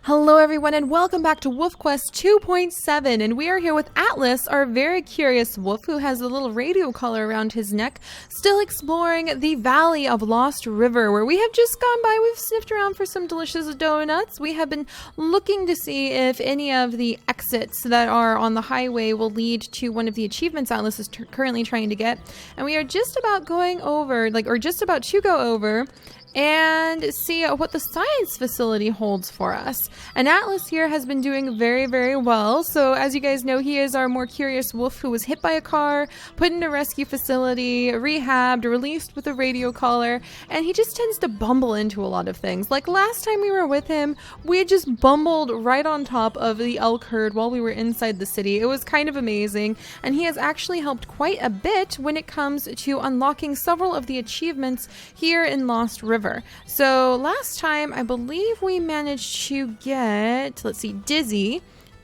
Hello everyone and welcome back to Wolf Quest 2.7, and we are here with Atlas, our very curious wolf who has a little radio collar around his neck, still exploring the Valley of Lost River, where we have just gone by. We've sniffed around for some delicious donuts. We have been looking to see if any of the exits that are on the highway will lead to one of the achievements Atlas is currently trying to get, and we are just about going over, just about to go over and see what the science facility holds for us. And Atlas here has been doing very, very well. So as you guys know, he is our more curious wolf who was hit by a car, put in a rescue facility, rehabbed, released with a radio collar, and he just tends to bumble into a lot of things. Like last time we were with him, we had just bumbled right on top of the elk herd while we were inside the city. It was kind of amazing, and he has actually helped quite a bit when it comes to unlocking several of the achievements here in Lost River. So last time, I believe we managed to get, Dizzy.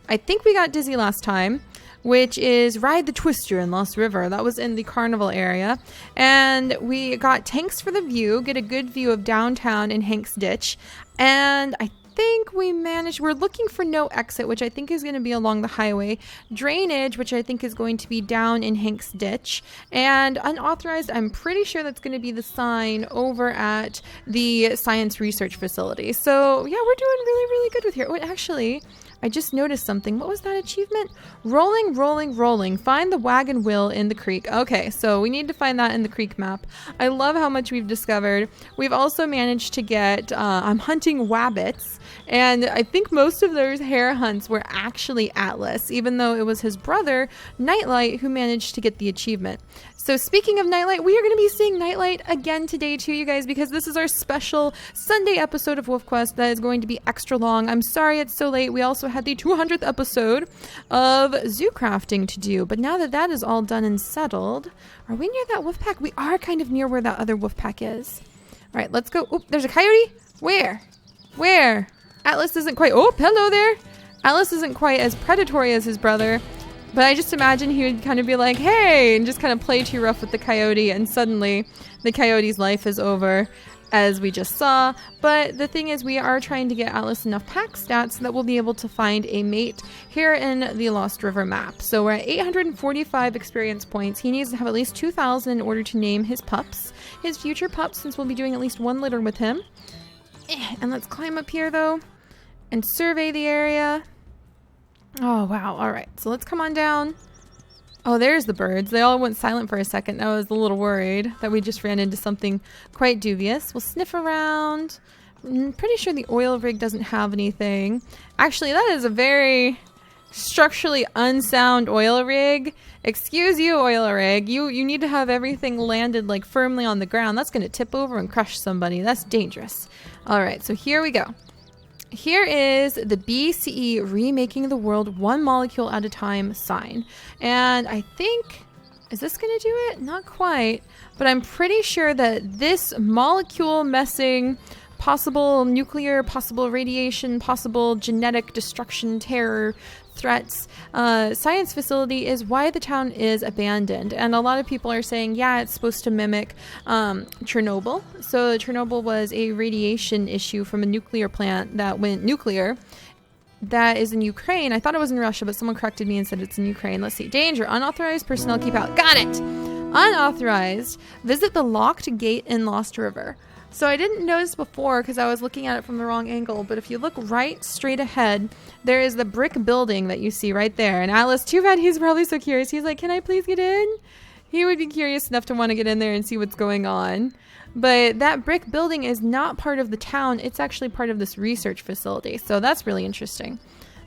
I think we got Dizzy last time, which is Ride the Twister in Lost River. That was in the carnival area. And we got Tanks for the View, get a good view of downtown in Hank's Ditch. And I think we're looking for no exit, which I think is going to be along the highway. Drainage, which I think is going to be down in Hank's Ditch. And unauthorized, I'm pretty sure that's going to be the sign over at the science research facility. So yeah, we're doing really, really good with here. Oh, actually, I just noticed something. What was that achievement? Rolling, rolling, rolling. Find the wagon wheel in the creek. Okay, so we need to find that in the creek map. I love how much we've discovered. We've also managed to get, I'm hunting wabbits. And I think most of those hare hunts were actually Atlas, even though it was his brother, Nightlight, who managed to get the achievement. So speaking of Nightlight, we are going to be seeing Nightlight again today too, you guys, because this is our special Sunday episode of Wolf Quest that is going to be extra long. I'm sorry it's so late. We also had the 200th episode of zoo crafting to do, but now that that is all done and settled, are we near that wolf pack? We are kind of near where that other wolf pack is. All right, let's go. Oh, there's a coyote. Where? Atlas isn't quite, oh, hello there. Atlas isn't quite as predatory as his brother, but I just imagine he would kind of be like, hey, and just kind of play too rough with the coyote, and suddenly the coyote's life is over, as we just saw. But the thing is, we are trying to get Atlas enough pack stats so that we'll be able to find a mate here in the Lost River map. So we're at 845 experience points. He needs to have at least 2,000 in order to name his pups, his future pups, since we'll be doing at least one litter with him. And let's climb up here, though, and survey the area. Oh, wow. All right. So let's come on down. Oh, there's the birds. They all went silent for a second. I was a little worried that we just ran into something quite dubious. We'll sniff around. I'm pretty sure the oil rig doesn't have anything. Actually, that is a very structurally unsound oil rig. Excuse you, oil rig. You need to have everything landed like firmly on the ground. That's going to tip over and crush somebody. That's dangerous. All right, so here we go. Here is the BCE Remaking the World One Molecule at a Time sign. And I think, is this going to do it? Not quite, but I'm pretty sure that this molecule messing, possible nuclear, possible radiation, possible genetic destruction, terror, threats, science facility is why the town is abandoned. And a lot of people are saying, yeah, it's supposed to mimic Chernobyl. So Chernobyl was a radiation issue from a nuclear plant that went nuclear. That is in Ukraine. I thought it was in Russia, but someone corrected me and said it's in Ukraine. Let's see. Danger. Unauthorized personnel keep out. Got it. Unauthorized. Visit the locked gate in Lost River. So I didn't notice before because I was looking at it from the wrong angle, but if you look right straight ahead, there is the brick building that you see right there. And Atlas, too bad, he's probably so curious. He's like, can I please get in? He would be curious enough to want to get in there and see what's going on. But that brick building is not part of the town. It's actually part of this research facility. So that's really interesting.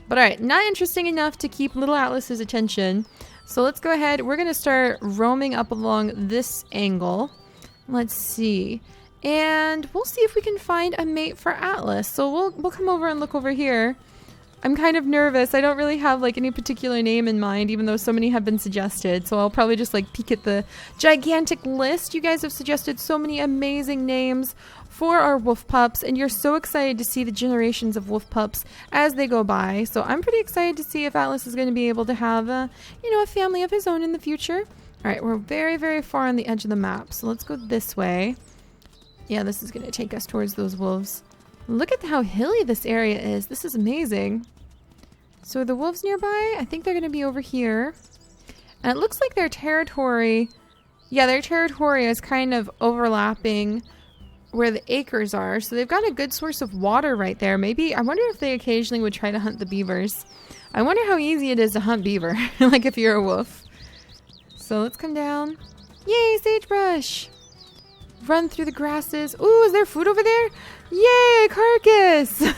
But all right, not interesting enough to keep little Atlas's attention. So let's go ahead. We're going to start roaming up along this angle. Let's see. And we'll see if we can find a mate for Atlas. So we'll come over and look over here. I'm kind of nervous. I don't really have like any particular name in mind, even though so many have been suggested. So I'll probably just like peek at the gigantic list. You guys have suggested so many amazing names for our wolf pups, and you're so excited to see the generations of wolf pups as they go by. So I'm pretty excited to see if Atlas is going to be able to have a family of his own in the future. All right, we're very, very far on the edge of the map. So let's go this way. Yeah, this is going to take us towards those wolves. Look at how hilly this area is. This is amazing. So are the wolves nearby? I think they're going to be over here. And it looks like their territory... Yeah, their territory is kind of overlapping where the acres are. So they've got a good source of water right there. Maybe, I wonder if they occasionally would try to hunt the beavers. I wonder how easy it is to hunt beaver, like if you're a wolf. So let's come down. Yay, sagebrush! Run through the grasses. Ooh, is there food over there? Yay, carcass!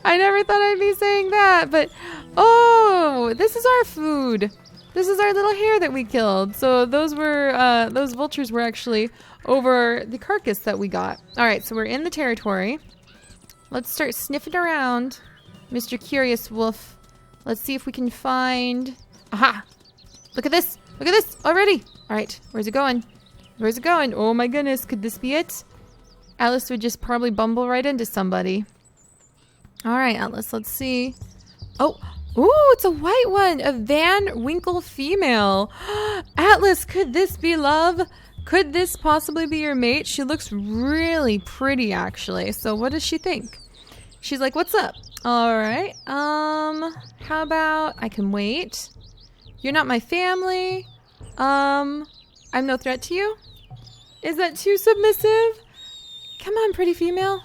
I never thought I'd be saying that, but oh, this is our food. This is our little hare that we killed. So those vultures were actually over the carcass that we got. All right, so we're in the territory. Let's start sniffing around, Mr. Curious Wolf. Let's see if we can find... Aha! Look at this! Look at this already! All right, where's it going? Where's it going? Oh my goodness, could this be it? Alice would just probably bumble right into somebody. All right, Atlas, let's see. Oh, ooh, it's a white one. A Van Winkle female. Atlas, could this be love? Could this possibly be your mate? She looks really pretty, actually. So what does she think? She's like, what's up? All right. How about I can wait? You're not my family. I'm no threat to you. Is that too submissive? Come on, pretty female.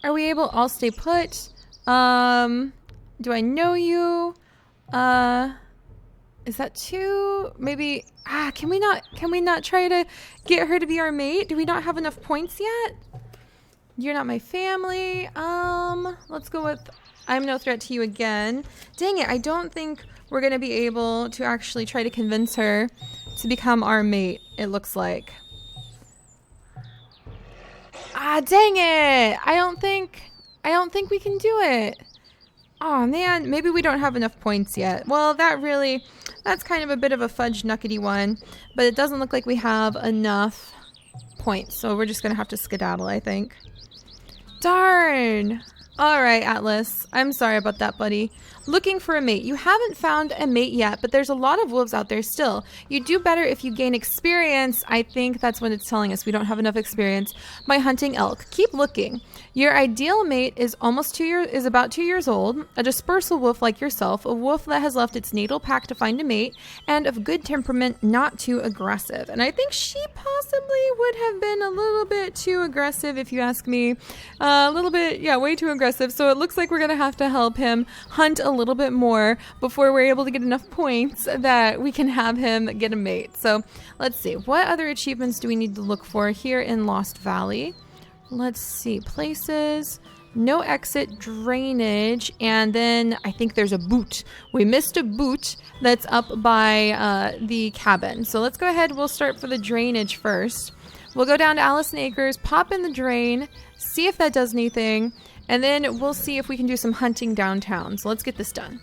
Are we able? I'll stay put. Do I know you? Is that too? Maybe. Can we not try to get her to be our mate? Do we not have enough points yet? You're not my family. Let's go with I'm no threat to you again. Dang it, I don't think we're gonna be able to actually try to convince her to become our mate, it looks like. Dang it! I don't think we can do it. Oh man, maybe we don't have enough points yet. Well, that's kind of a bit of a fudge nuckety one, but it doesn't look like we have enough points, so we're just gonna have to skedaddle, I think. Darn! Alright, Atlas. I'm sorry about that, buddy. Looking for a mate. You haven't found a mate yet, but there's a lot of wolves out there still. You do better if you gain experience. I think that's what it's telling us. We don't have enough experience by hunting elk. Keep looking. Your ideal mate is about 2 years old, a dispersal wolf like yourself, a wolf that has left its natal pack to find a mate, and of good temperament, not too aggressive. And I think she possibly would have been a little bit too aggressive, if you ask me. A little bit, yeah, way too aggressive. So it looks like we're going to have to help him hunt a little bit more before we're able to get enough points that we can have him get a mate. So let's see. What other achievements do we need to look for here in Lost Valley? Let's see. Places, no exit, drainage, and then I think there's a boot. We missed a boot that's up by the cabin. So let's go ahead. We'll start for the drainage first. We'll go down to Allison Acres, pop in the drain, see if that does anything, and then we'll see if we can do some hunting downtown. So let's get this done.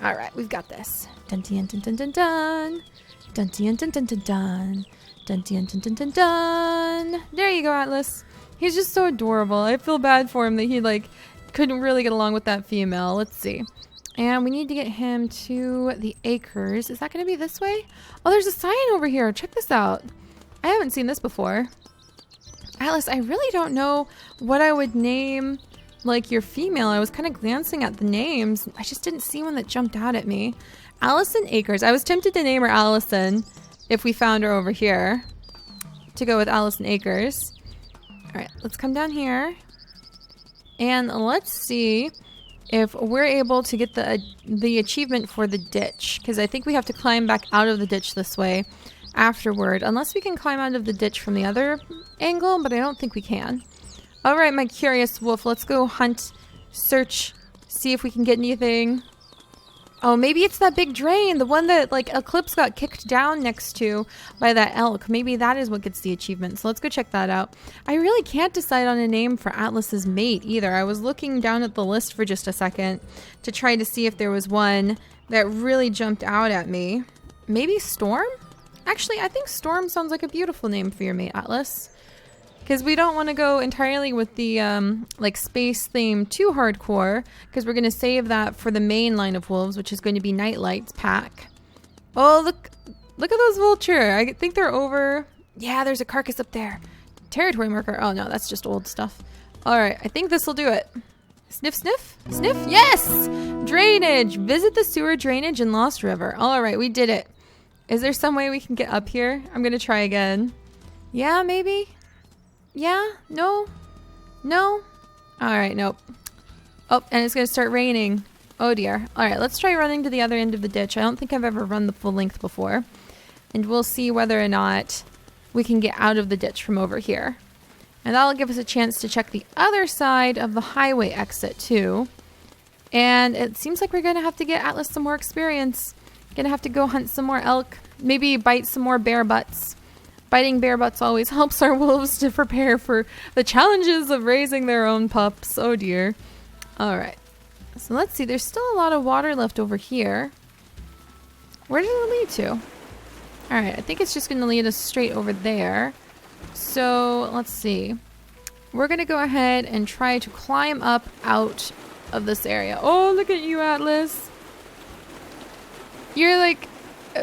All right, we've got this. Dun dun dun dun dun dun. Dun dun dun dun dun dun. Dun dun dun dun dun dun. There you go, Atlas. He's just so adorable. I feel bad for him that he couldn't really get along with that female. Let's see. And we need to get him to the acres. Is that going to be this way? Oh, there's a sign over here. Check this out. I haven't seen this before. Atlas, I really don't know what I would name your female. I was kind of glancing at the names. I just didn't see one that jumped out at me. Allison Acres. I was tempted to name her Allison if we found her over here. To go with Allison Acres. Alright, let's come down here. And let's see if we're able to get the achievement for the ditch. Because I think we have to climb back out of the ditch this way afterward. Unless we can climb out of the ditch from the other angle, but I don't think we can. Alright, my curious wolf, let's go hunt, search, see if we can get anything. Oh, maybe it's that big drain, the one that Eclipse got kicked down next to by that elk. Maybe that is what gets the achievement. So let's go check that out. I really can't decide on a name for Atlas's mate either. I was looking down at the list for just a second to try to see if there was one that really jumped out at me. Maybe Storm? Actually, I think Storm sounds like a beautiful name for your mate, Atlas. Because we don't want to go entirely with the space theme too hardcore, because we're going to save that for the main line of wolves, which is going to be Nightlight's pack. Oh, look at those vulture. I think they're over. Yeah, there's a carcass up there. Territory marker. Oh no, that's just old stuff. All right, I think this will do it. Sniff, sniff, sniff. Yes! Drainage. Visit the sewer drainage in Lost River. All right, we did it. Is there some way we can get up here? I'm going to try again. Yeah, maybe? Yeah? No? No? All right, nope. Oh, and it's going to start raining. Oh dear. All right, let's try running to the other end of the ditch. I don't think I've ever run the full length before. And we'll see whether or not we can get out of the ditch from over here. And that'll give us a chance to check the other side of the highway exit too. And it seems like we're going to have to get Atlas some more experience. Gonna have to go hunt some more elk. Maybe bite some more bear butts. Biting bear butts always helps our wolves to prepare for the challenges of raising their own pups. Oh dear. Alright. So let's see. There's still a lot of water left over here. Where did it lead to? Alright. I think it's just going to lead us straight over there. So let's see. We're going to go ahead and try to climb up out of this area. Oh, look at you, Atlas. You're like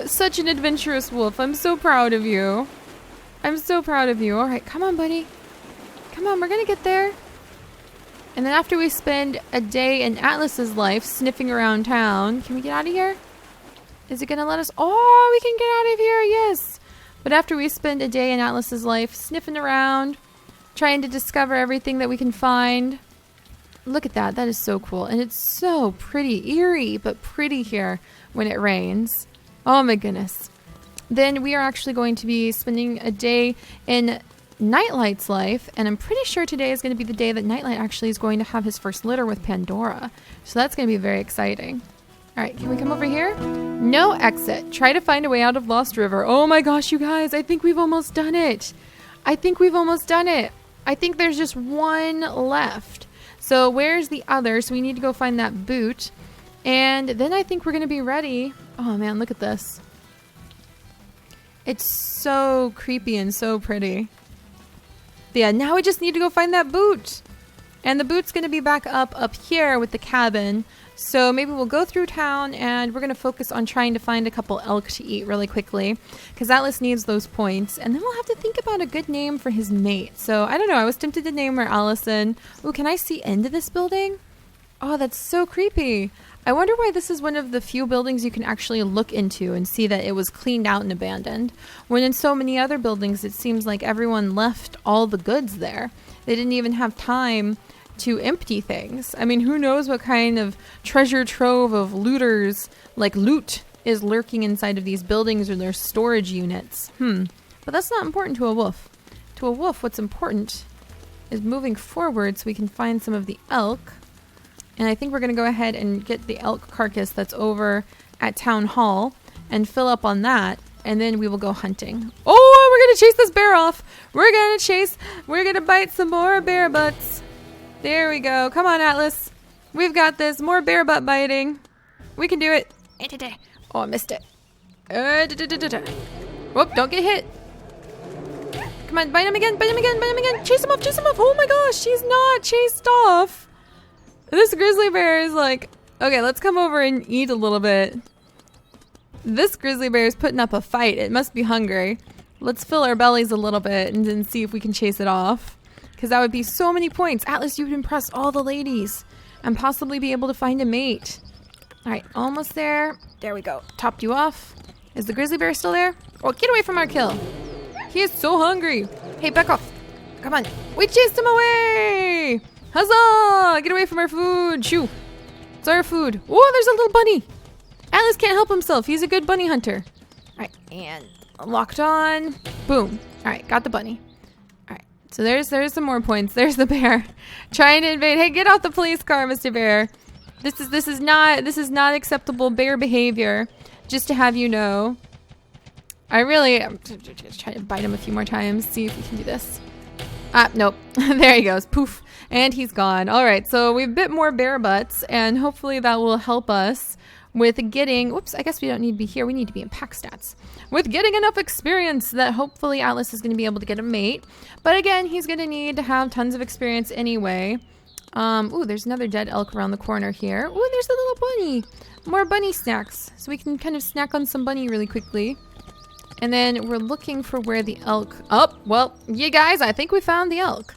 such an adventurous wolf. I'm so proud of you. I'm so proud of you. All right, come on, buddy. Come on, we're going to get there. And then after we spend a day in Atlas's life sniffing around town, can we get out of here? Is it going to let us? Oh, we can get out of here. Yes. But after we spend a day in Atlas's life sniffing around, trying to discover everything that we can find. Look at that. That is so cool. And it's so pretty, eerie, but pretty here when it rains. Oh my goodness. Then we are actually going to be spending a day in Nightlight's life. And I'm pretty sure today is going to be the day that Nightlight actually is going to have his first litter with Pandora. So that's going to be very exciting. All right, can we come over here? No exit. Try to find a way out of Lost River. Oh my gosh, you guys, I think we've almost done it. I think we've almost done it. I think there's just one left. So where's the other? So we need to go find that boot. And then I think we're going to be ready. Oh man, look at this. It's so creepy and so pretty. But yeah, now we just need to go find that boot. And the boot's going to be back up here with the cabin. So maybe we'll go through town and we're going to focus on trying to find a couple elk to eat really quickly. Because Atlas needs those points. And then we'll have to think about a good name for his mate. So I don't know. I was tempted to name her Allison. Ooh, can I see into this building? Oh, that's so creepy. I wonder why this is one of the few buildings you can actually look into and see that it was cleaned out and abandoned. When in so many other buildings, it seems like everyone left all the goods there. They didn't even have time to empty things. I mean, who knows what kind of treasure trove of looters, like loot, is lurking inside of these buildings or their storage units. But that's not important to a wolf. To a wolf, what's important is moving forward so we can find some of the elk. And I think we're going to go ahead and get the elk carcass that's over at Town Hall and fill up on that. And then we will go hunting. Oh, we're going to chase this bear off. We're going to bite some more bear butts. There we go. Come on, Atlas. We've got this. More bear butt biting. We can do it. Oh, I missed it. Whoop, don't get hit. Come on, bite him again, bite him again, bite him again. Chase him off, chase him off. Oh my gosh, she's not chased off. This grizzly bear is like, okay, let's come over and eat a little bit. This grizzly bear is putting up a fight. It must be hungry. Let's fill our bellies a little bit and then see if we can chase it off. Because that would be so many points. Atlas, you would impress all the ladies and possibly be able to find a mate. All right, almost there. There we go. Topped you off. Is the grizzly bear still there? Oh, get away from our kill. He is so hungry. Hey, back off. Come on. We chased him away. Huzzah! Get away from our food. Shoo. It's our food. Oh, there's a little bunny. Atlas can't help himself. He's a good bunny hunter. All right, and locked on. Boom. All right, got the bunny. So there's some more points. There's the bear trying to invade. Hey, get off the police car, Mr. Bear. This is not acceptable bear behavior. Just to have you know. I'm just trying to bite him a few more times. See if we can do this. Ah, nope. There he goes. Poof. And he's gone. All right. So we've bit more bear butts, and hopefully that will help us with getting, whoops, I guess we don't need to be here. We need to be in pack stats. With getting enough experience that hopefully Atlas is going to be able to get a mate. But again, he's going to need to have tons of experience anyway. Ooh, there's another dead elk around the corner here. Ooh, there's a little bunny. More bunny snacks. So we can kind of snack on some bunny really quickly. And then we're looking for where the elk... Oh, well, you guys, I think we found the elk.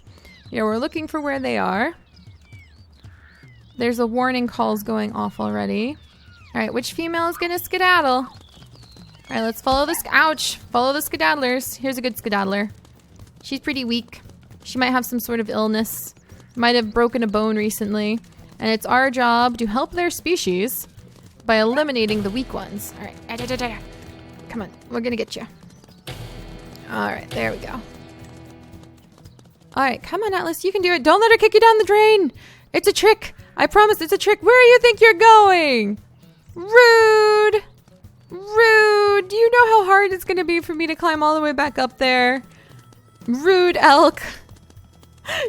Yeah, we're looking for where they are. There's a warning calls going off already. All right, which female is gonna skedaddle? All right, let's follow this. Ouch! Follow the skedaddlers. Here's a good skedaddler. She's pretty weak. She might have some sort of illness. Might have broken a bone recently. And it's our job to help their species by eliminating the weak ones. All right, come on, we're gonna get you. All right, there we go. All right, come on, Atlas, you can do it. Don't let her kick you down the drain. It's a trick. I promise it's a trick. Where do you think you're going? Rude. Rude. Do you know how hard it's gonna be for me to climb all the way back up there? Rude elk.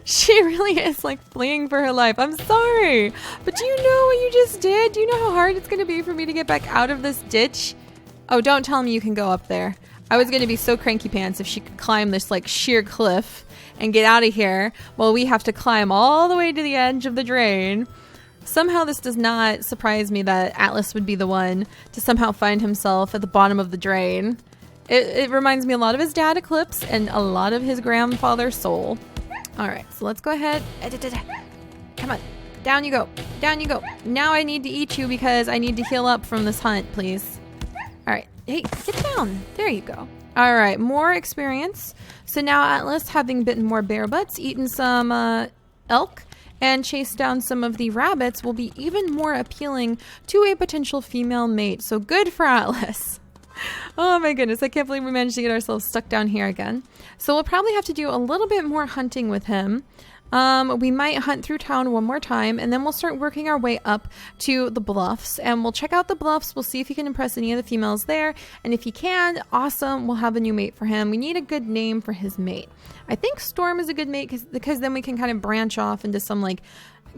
She really is like fleeing for her life. I'm sorry. But do you know what you just did? Do you know how hard it's gonna be for me to get back out of this ditch? Oh, don't tell me you can go up there. I was gonna be so cranky pants if she could climb this like sheer cliff and get out of here while we have to climb all the way to the edge of the drain. Somehow this does not surprise me that Atlas would be the one to somehow find himself at the bottom of the drain. It reminds me a lot of his dad Eclipse and a lot of his grandfather Soul. All right, so let's go ahead. Come on, down you go, down you go. Now I need to eat you because I need to heal up from this hunt, please. All right, hey, get down. There you go. All right, more experience. So now Atlas, having bitten more bear butts, eaten some elk, and chased down some of the rabbits, will be even more appealing to a potential female mate. So good for Atlas. Oh my goodness, I can't believe we managed to get ourselves stuck down here again. So we'll probably have to do a little bit more hunting with him. We might hunt through town one more time, and then we'll start working our way up to the bluffs, and we'll check out the bluffs. We'll see if he can impress any of the females there, and if he can, awesome, we'll have a new mate for him. We need a good name for his mate. I think Storm is a good mate because then we can kind of branch off into some like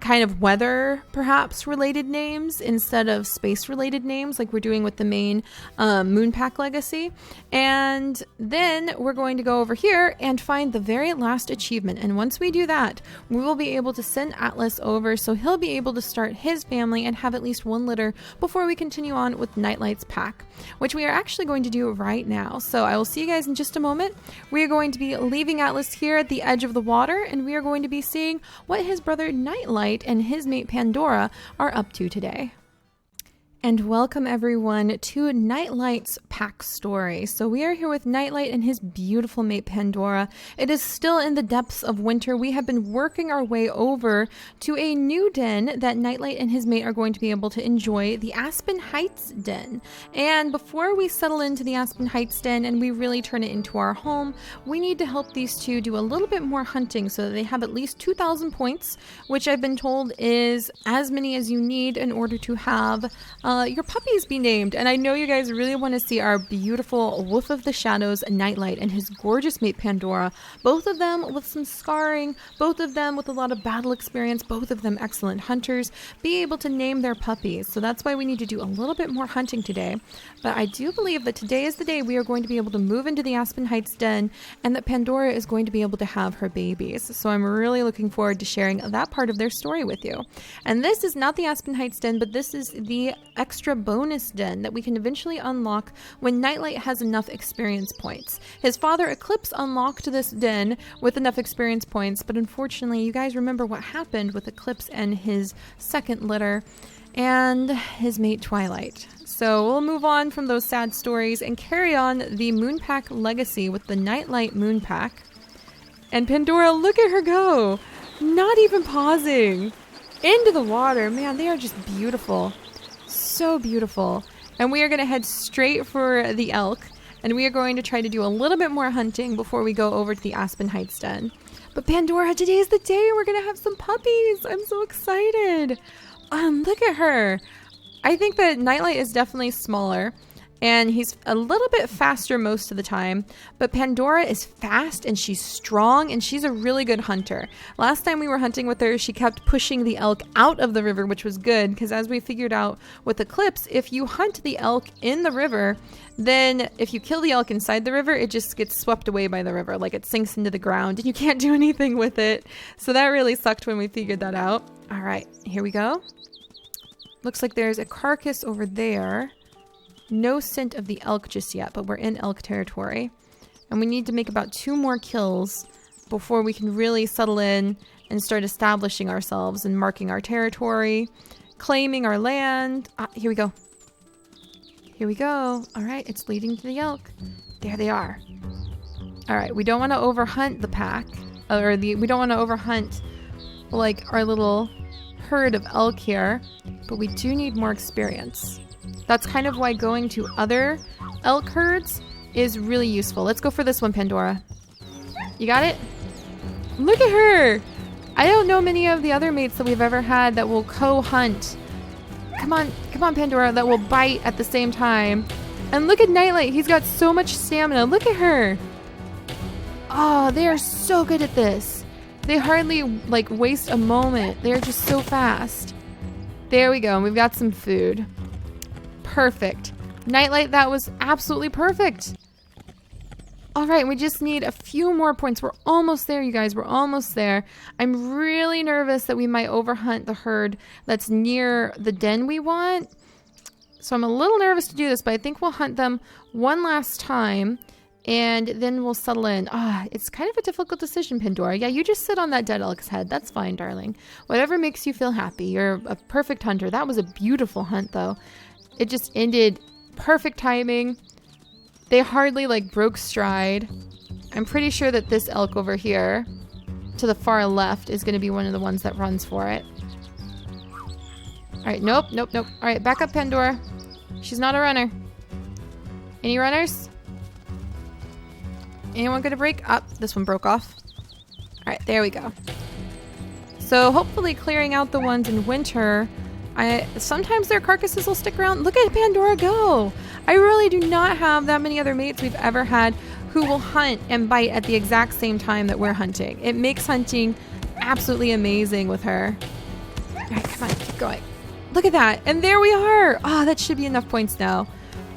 kind of weather perhaps related names instead of space related names like we're doing with the main Moonpack legacy. And then we're going to go over here and find the very last achievement, and once we do that we will be able to send Atlas over so he'll be able to start his family and have at least one litter before we continue on with Nightlight's pack, which we are actually going to do right now. So I will see you guys in just a moment. We are going to be leaving Atlas here at the edge of the water, and we are going to be seeing what his brother Nightlight and his mate Pandora are up to today. And welcome everyone to Nightlight's pack story. So we are here with Nightlight and his beautiful mate Pandora. It is still in the depths of winter. We have been working our way over to a new den that Nightlight and his mate are going to be able to enjoy, the Aspen Heights den. And before we settle into the Aspen Heights den and we really turn it into our home, we need to help these two do a little bit more hunting so that they have at least 2,000 points, which I've been told is as many as you need in order to have your puppies be named. And I know you guys really want to see our beautiful Wolf of the Shadows Nightlight and his gorgeous mate Pandora, both of them with some scarring, both of them with a lot of battle experience, both of them excellent hunters, be able to name their puppies. So that's why we need to do a little bit more hunting today. But I do believe that today is the day we are going to be able to move into the Aspen Heights den and that Pandora is going to be able to have her babies. So I'm really looking forward to sharing that part of their story with you. And this is not the Aspen Heights den, but this is the extra bonus den that we can eventually unlock when Nightlight has enough experience points. His father Eclipse unlocked this den with enough experience points, but unfortunately you guys remember what happened with Eclipse and his second litter and his mate Twilight. So we'll move on from those sad stories and carry on the Moonpack legacy with the Nightlight Moonpack. And Pandora, look at her go! Not even pausing! Into the water. Man, they are just beautiful. So beautiful. And we are going to head straight for the elk, and we are going to try to do a little bit more hunting before we go over to the Aspen Heights den. But Pandora, today is the day we're going to have some puppies. I'm so excited. Look at her. I think that Nightlight is definitely smaller, and he's a little bit faster most of the time, but Pandora is fast and she's strong and she's a really good hunter. Last time we were hunting with her, she kept pushing the elk out of the river, which was good because as we figured out with Eclipse, if you hunt the elk in the river, then if you kill the elk inside the river, it just gets swept away by the river, like it sinks into the ground and you can't do anything with it. So that really sucked when we figured that out. All right, here we go. Looks like there's a carcass over there. No scent of the elk just yet, but we're in elk territory. And we need to make about 2 more kills before we can really settle in and start establishing ourselves and marking our territory, claiming our land. Ah, here we go. Here we go. All right, it's leading to the elk. There they are. All right, we don't want to overhunt the pack, we don't want to overhunt like our little herd of elk here, but we do need more experience. That's kind of why going to other elk herds is really useful. Let's go for this one, Pandora. You got it? Look at her! I don't know many of the other mates that we've ever had that will co-hunt. Come on, Pandora, that will bite at the same time. And look at Nightlight. He's got so much stamina. Look at her. Oh, they are so good at this. They hardly like waste a moment. They are just so fast. There we go. And we've got some food. Perfect. Nightlight, that was absolutely perfect. All right, we just need a few more points. We're almost there, you guys. We're almost there. I'm really nervous that we might overhunt the herd that's near the den we want. So I'm a little nervous to do this, but I think we'll hunt them one last time, and then we'll settle in. It's kind of a difficult decision, Pandora. Yeah, you just sit on that dead elk's head. That's fine, darling. Whatever makes you feel happy. You're a perfect hunter. That was a beautiful hunt, though. It just ended perfect timing. They hardly like broke stride. I'm pretty sure that this elk over here to the far left is going to be one of the ones that runs for it. All right, nope. All right, back up, Pandora. She's not a runner. Any runners? Anyone going to break? This one broke off. All right, there we go. So hopefully clearing out the ones in winter. Sometimes their carcasses will stick around. Look at Pandora go. I really do not have that many other mates we've ever had who will hunt and bite at the exact same time that we're hunting. It makes hunting absolutely amazing with her. All right, come on, keep going. Look at that. And there we are. That should be enough points now.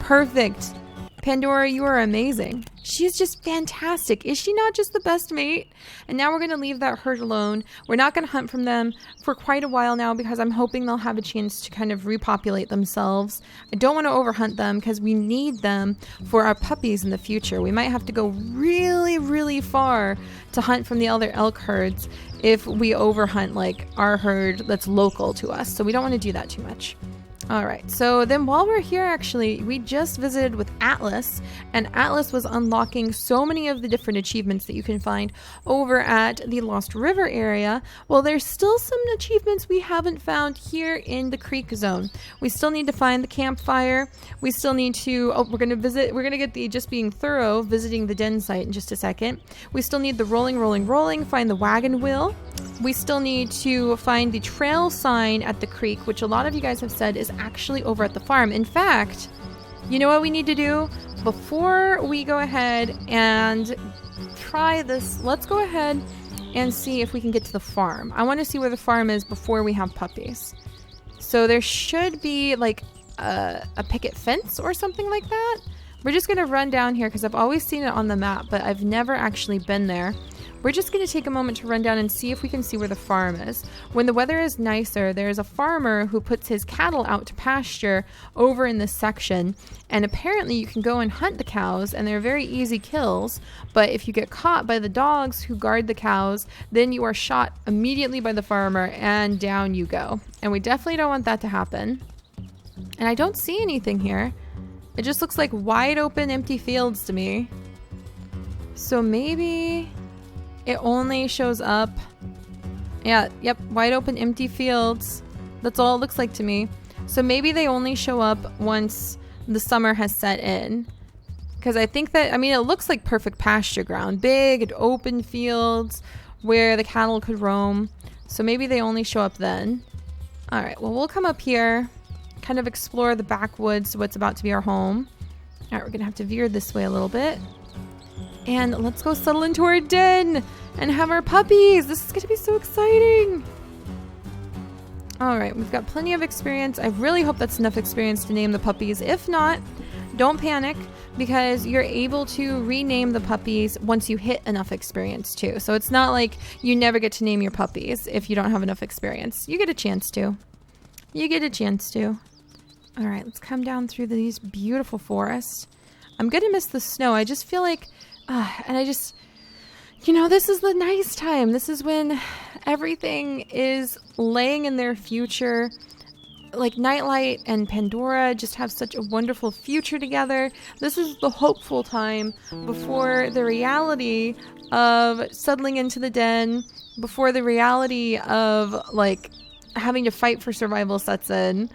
Perfect. Pandora, you are amazing. She's just fantastic. Is she not just the best mate? And now we're going to leave that herd alone. We're not going to hunt from them for quite a while now because I'm hoping they'll have a chance to kind of repopulate themselves. I don't want to overhunt them because we need them for our puppies in the future. We might have to go really, really far to hunt from the other elk herds if we overhunt like our herd that's local to us. So we don't want to do that too much. All right, so then while we're here, actually, we just visited with Atlas, and Atlas was unlocking so many of the different achievements that you can find over at the Lost River area. Well, there's still some achievements we haven't found here in the creek zone. We still need to find the campfire. We still need to, we're going to get the just being thorough, visiting the den site in just a second. We still need the rolling, find the wagon wheel. We still need to find the trail sign at the creek, which a lot of you guys have said is actually over at the farm. In fact, you know what we need to do? Before we go ahead and try this, let's go ahead and see if we can get to the farm. I want to see where the farm is before we have puppies. So there should be like a picket fence or something like that. We're just going to run down here because I've always seen it on the map, but I've never actually been there. We're just going to take a moment to run down and see if we can see where the farm is. When the weather is nicer, there's a farmer who puts his cattle out to pasture over in this section. And apparently you can go and hunt the cows, and they're very easy kills. But if you get caught by the dogs who guard the cows, then you are shot immediately by the farmer and down you go. And we definitely don't want that to happen. And I don't see anything here. It just looks like wide open empty fields to me. So maybe it only shows up. Yep, wide open empty fields. That's all it looks like to me. So maybe they only show up once the summer has set in. Because I think that, it looks like perfect pasture ground. Big and open fields where the cattle could roam. So maybe they only show up then. All right, well, we'll come up here, kind of explore the backwoods, what's about to be our home. All right, we're going to have to veer this way a little bit. And let's go settle into our den and have our puppies. This is going to be so exciting. All right, we've got plenty of experience. I really hope that's enough experience to name the puppies. If not, don't panic because you're able to rename the puppies once you hit enough experience too. So it's not like you never get to name your puppies if you don't have enough experience. You get a chance to. All right, let's come down through these beautiful forests. I'm gonna miss the snow. I just feel like, this is the nice time. This is when everything is laying in their future. Like Nightlight and Pandora just have such a wonderful future together. This is the hopeful time before the reality of settling into the den, before the reality of like having to fight for survival sets in.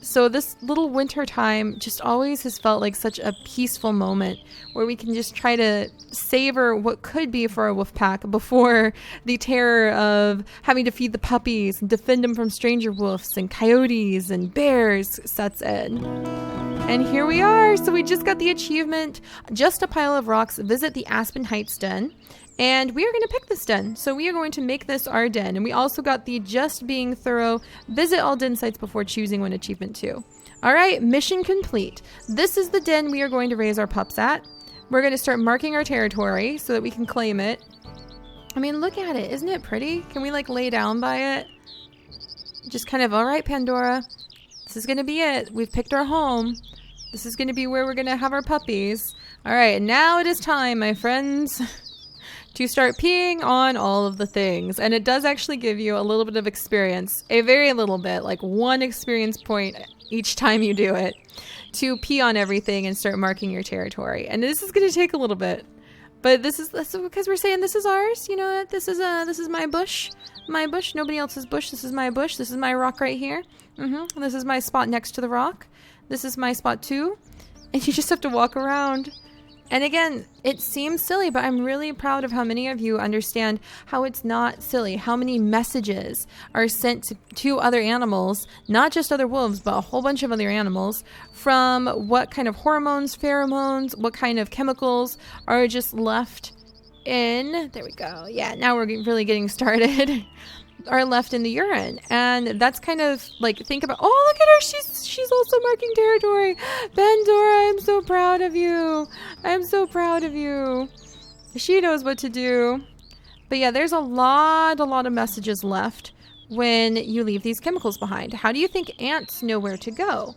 So this little winter time just always has felt like such a peaceful moment where we can just try to savor what could be for our wolf pack before the terror of having to feed the puppies and defend them from stranger wolves and coyotes and bears sets in. And here we are. So we just got the achievement, Just a Pile of Rocks, visit the Aspen Heights den. And we are going to pick this den. So we are going to make this our den. And we also got the Just Being Thorough, visit all den sites before choosing one achievement too. All right, mission complete. This is the den we are going to raise our pups at. We're going to start marking our territory so that we can claim it. I mean, look at it. Isn't it pretty? Can we like lay down by it? Just kind of, all right, Pandora, this is going to be it. We've picked our home. This is going to be where we're going to have our puppies. All right, now it is time, my friends, to start peeing on all of the things. And it does actually give you a little bit of experience, a very little bit, like 1 experience point each time you do it, to pee on everything and start marking your territory. And this is going to take a little bit, but this is because we're saying this is ours. You know, this is my bush, nobody else's bush. This is my bush. This is my rock right here. This is my spot next to the rock. This is my spot too. And you just have to walk around. And again, it seems silly, but I'm really proud of how many of you understand how it's not silly, how many messages are sent to other animals, not just other wolves, but a whole bunch of other animals, from what kind of hormones, pheromones, what kind of chemicals are just left in, there we go, yeah, now we're really getting started, are left in the urine. And that's kind of like, think about, oh, look at her, she's also marking territory. Pandora, I'm so proud of you. I'm so proud of you. She knows what to do. But yeah, there's a lot of messages left when you leave these chemicals behind. How do you think ants know where to go?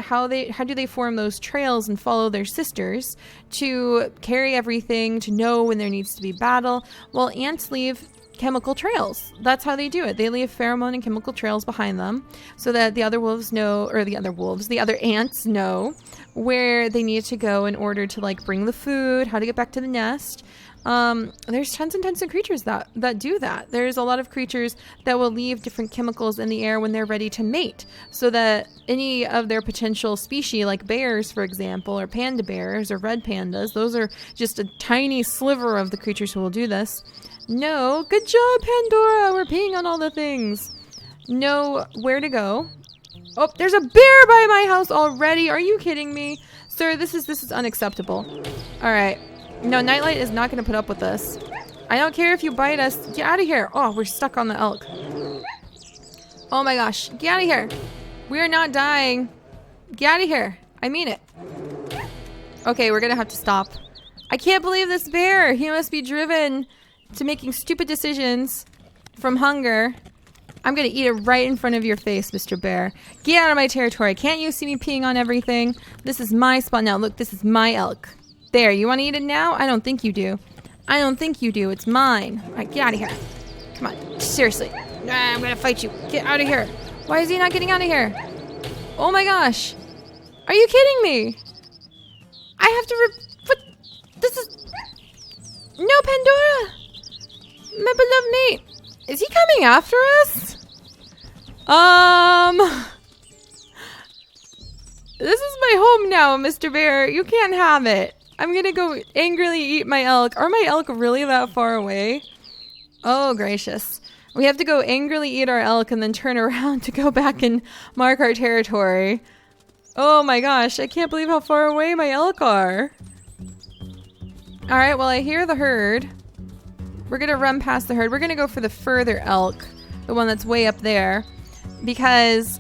How do they form those trails and follow their sisters to carry everything, to know when there needs to be battle? Well, ants leave chemical trails. That's how they do it. They leave pheromone and chemical trails behind them so that the other ants know where they need to go in order to like bring the food, how to get back to the nest. There's tons and tons of creatures that do that. There's a lot of creatures that will leave different chemicals in the air when they're ready to mate, so that any of their potential species, like bears, for example, or panda bears or red pandas, those are just a tiny sliver of the creatures who will do this. No, good job, Pandora. We're peeing on all the things. Know where to go. Oh, there's a bear by my house already. Are you kidding me? Sir, this is unacceptable. All right. No, Nightlight is not going to put up with this. I don't care if you bite us. Get out of here. Oh, we're stuck on the elk. Oh my gosh. Get out of here. We're not dying. Get out of here. I mean it. Okay, we're going to have to stop. I can't believe this bear. He must be driven to making stupid decisions from hunger. I'm gonna eat it right in front of your face, Mr. Bear. Get out of my territory. Can't you see me peeing on everything? This is my spot now. Look, this is my elk. There, you want to eat it now? I don't think you do. I don't think you do. It's mine. All right, get out of here. Come on, seriously. I'm gonna fight you. Get out of here. Why is he not getting out of here? Oh my gosh. Are you kidding me? I have to what? This is... No, Pandora! My beloved mate. Is he coming after us? This is my home now, Mr. Bear. You can't have it. I'm gonna go angrily eat my elk. Are my elk really that far away? Oh, gracious. We have to go angrily eat our elk and then turn around to go back and mark our territory. Oh my gosh, I can't believe how far away my elk are. Alright, well, I hear the herd. We're gonna run past the herd. We're gonna go for the further elk, the one that's way up there, because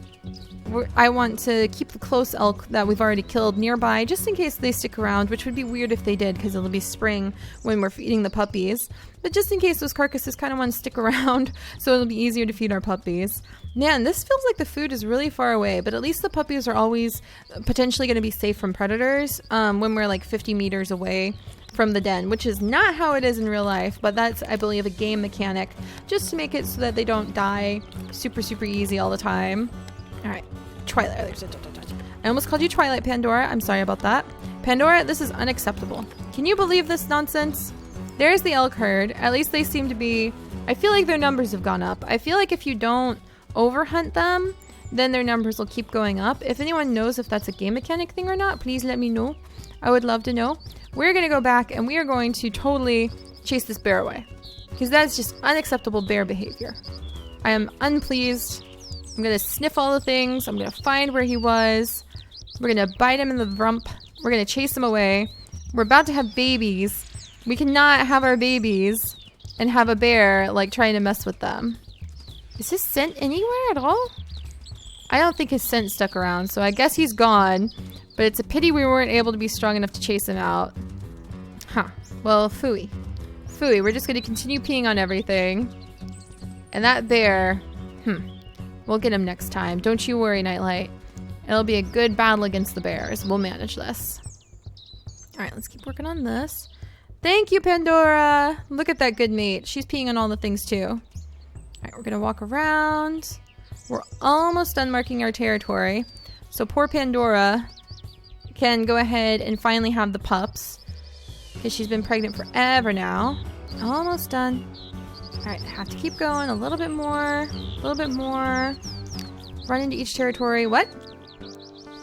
I want to keep the close elk that we've already killed nearby, just in case they stick around, which would be weird if they did, because it'll be spring when we're feeding the puppies. But just in case those carcasses kind of want to stick around, so it'll be easier to feed our puppies. Man, this feels like the food is really far away, but at least the puppies are always potentially going to be safe from predators when we're like 50 meters away from the den, which is not how it is in real life, but that's, I believe, a game mechanic, just to make it so that they don't die super easy all the time. All right, Twilight. I almost called you Twilight, Pandora. I'm sorry about that. Pandora, this is unacceptable. Can you believe this nonsense? There's the elk herd. At least they seem to be... I feel like their numbers have gone up. I feel like if you don't overhunt them, then their numbers will keep going up. If anyone knows if that's a game mechanic thing or not, please let me know. I would love to know. We're going to go back and we are going to totally chase this bear away, because that's just unacceptable bear behavior. I am unpleased. I'm going to sniff all the things. I'm going to find where he was. We're going to bite him in the rump. We're going to chase him away. We're about to have babies. We cannot have our babies and have a bear like trying to mess with them. Is his scent anywhere at all? I don't think his scent stuck around, so I guess he's gone. But it's a pity we weren't able to be strong enough to chase him out. Huh. Well, phooey. Phooey, we're just going to continue peeing on everything. And that bear... We'll get him next time. Don't you worry, Nightlight. It'll be a good battle against the bears. We'll manage this. Alright, let's keep working on this. Thank you, Pandora! Look at that good mate. She's peeing on all the things, too. Alright, we're gonna walk around. We're almost done marking our territory. So poor Pandora can go ahead and finally have the pups, because she's been pregnant forever now. Almost done. Alright, have to keep going. A little bit more. A little bit more. Run into each territory. What?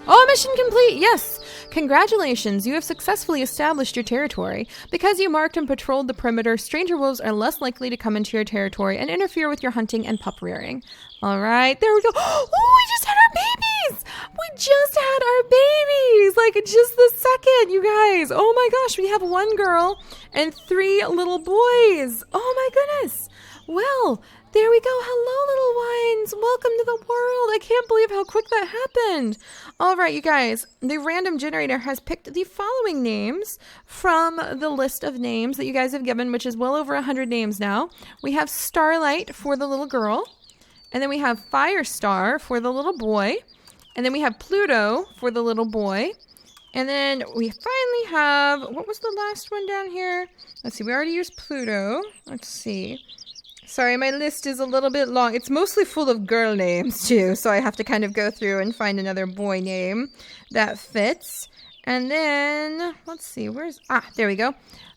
Oh, mission complete! Yes! Congratulations, you have successfully established your territory. Because you marked and patrolled the perimeter, stranger wolves are less likely to come into your territory and interfere with your hunting and pup rearing. Alright, there we go. Oh, we just had our babies! We just had our babies! Like, just the second, you guys. Oh my gosh, we have 1 girl and 3 little boys. Oh my goodness. Well, there we go. Hello, little wines. Welcome to the world. I can't believe how quick that happened. All right, you guys. The random generator has picked the following names from the list of names that you guys have given, which is well over 100 names now. We have Starlight for the little girl. And then we have Firestar for the little boy. And then we have Pluto for the little boy. And then we finally have... What was the last one down here? Let's see. We already used Pluto. Let's see. Sorry, my list is a little bit long. It's mostly full of girl names, too, so I have to kind of go through and find another boy name that fits. And then, let's see, there we go.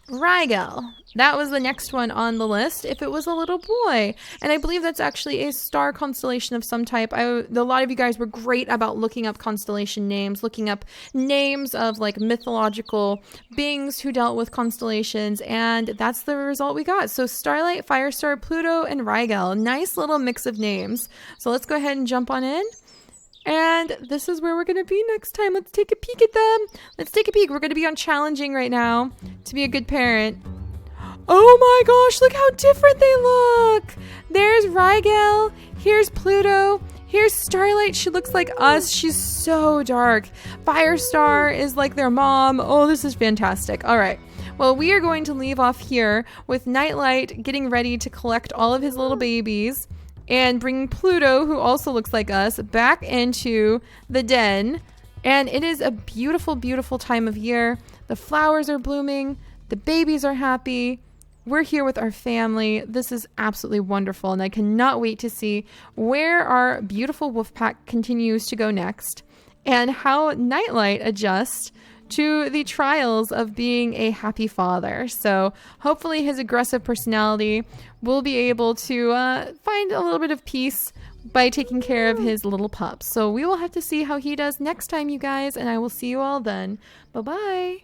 Rigel. That was the next one on the list if it was a little boy. And I believe that's actually a star constellation of some type. A lot of you guys were great about looking up constellation names, looking up names of like mythological beings who dealt with constellations, and that's the result we got. So Starlight, Firestar, Pluto, and Rigel. Nice little mix of names. So let's go ahead and jump on in. And this is where we're going to be next time. Let's take a peek at them. Let's take a peek. We're going to be on challenging right now to be a good parent. Oh my gosh, look how different they look. There's Rigel. Here's Pluto. Here's Starlight. She looks like us. She's so dark. Firestar is like their mom. Oh, this is fantastic. All right. Well, we are going to leave off here with Nightlight getting ready to collect all of his little babies and bring Pluto, who also looks like us, back into the den. And it is a beautiful, beautiful time of year. The flowers are blooming. The babies are happy. We're here with our family. This is absolutely wonderful, and I cannot wait to see where our beautiful wolf pack continues to go next and how Nightlight adjusts to the trials of being a happy father. So hopefully his aggressive personality will be able to find a little bit of peace by taking care of his little pups. So we will have to see how he does next time, you guys, and I will see you all then. Bye-bye.